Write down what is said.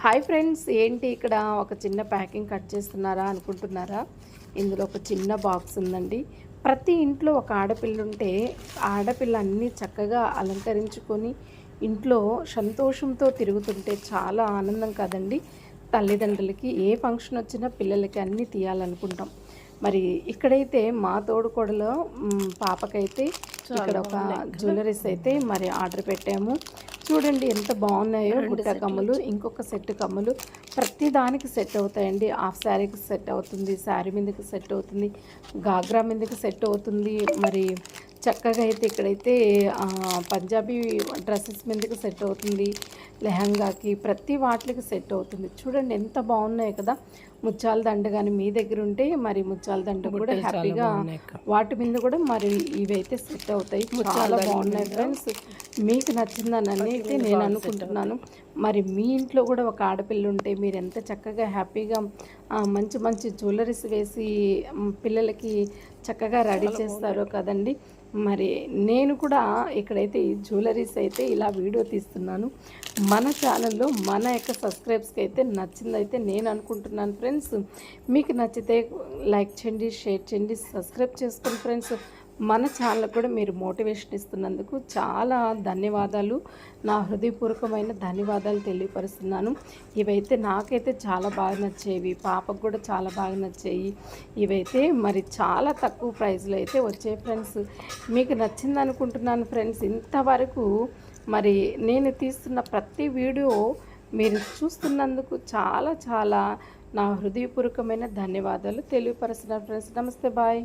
Hi friends, ఏంటి ఇక్కడ ఒక చిన్న ప్యాకింగ్ కట్ చేస్తున్నారా అనుకుంటున్నారా? ఇందులో ఒక చిన్న బాక్స్ ఉందండి. ప్రతి ఇంట్లో ఒక ఆడపిల్ల ఉంటే ఆడపిల్ల అన్నీ చక్కగా అలంకరించుకొని ఇంట్లో సంతోషంతో తిరుగుతుంటే చాలా ఆనందం కదండి. తల్లిదండ్రులకి ఏ ఫంక్షన్ వచ్చినా పిల్లలకి అన్నీ తీయాలనుకుంటాం. మరి ఇక్కడైతే మా తోడుకోడలో పాపకైతే ఇక్కడ ఒక జ్యువెలరీస్ అయితే మరి ఆర్డర్ పెట్టాము. చూడండి ఎంత బాగున్నాయో. బుట్ట కమ్మలు, ఇంకొక సెట్ కమ్మలు ప్రతి దానికి సెట్ అవుతాయండి. హాఫ్ శారీకి సెట్ అవుతుంది, శారీ మీదకి సెట్ అవుతుంది, గాగ్రా మీదకి సెట్ అవుతుంది. మరి చక్కగా అయితే ఇక్కడైతే పంజాబీ డ్రెస్సెస్ మీదకి సెట్ అవుతుంది, లెహంగాకి ప్రతి వాటికి సెట్ అవుతుంది. చూడండి ఎంత బాగున్నాయి కదా. ముత్యాల దండ కానీ మీ దగ్గర ఉంటే మరి ముత్యాల దండ కూడా హ్యాపీగా వాటి మీద కూడా మరి ఇవైతే సెట్ అవుతాయి. చాలా బాగున్నాయి ఫ్రెండ్స్. మీకు నచ్చిందని అయితే నేను అనుకుంటున్నాను. మరి మీ ఇంట్లో కూడా ఒక ఆడపిల్ల ఉంటే మీరు ఎంత చక్కగా హ్యాపీగా మంచి మంచి జ్యువెలరీస్ వేసి పిల్లలకి చక్కగా రెడీ చేస్తారో కదండి. మరి నేను కూడా ఇక్కడైతే ఈ జ్యువెలరీస్ అయితే ఇలా వీడియో తీస్తున్నాను. మన ఛానల్లో మన యొక్క సబ్స్క్రైబ్స్కి అయితే నచ్చిందైతే నేను అనుకుంటున్నాను ఫ్రెండ్స్. మీకు నచ్చితే లైక్ చేయండి, షేర్ చేయండి, సబ్స్క్రైబ్ చేసుకోండి ఫ్రెండ్స్. మన ఛానల్ కూడా మీరు మోటివేషన్ ఇస్తున్నందుకు చాలా ధన్యవాదాలు. నా హృదయపూర్వకమైన ధన్యవాదాలు తెలియపరుస్తున్నాను. ఇవైతే నాకైతే చాలా బాగా నచ్చేవి, పాపకు కూడా చాలా బాగా నచ్చాయి. ఇవైతే మరి చాలా తక్కువ ప్రైస్లో అయితే వచ్చాయి ఫ్రెండ్స్. మీకు నచ్చింది అనుకుంటున్నాను ఫ్రెండ్స్. ఇంతవరకు మరి నేను తీస్తున్న ప్రతి వీడియో మీరు చూస్తున్నందుకు చాలా చాలా నా హృదయపూర్వకమైన ధన్యవాదాలు తెలియపరుస్తున్నాను ఫ్రెండ్స్. నమస్తే, బాయ్.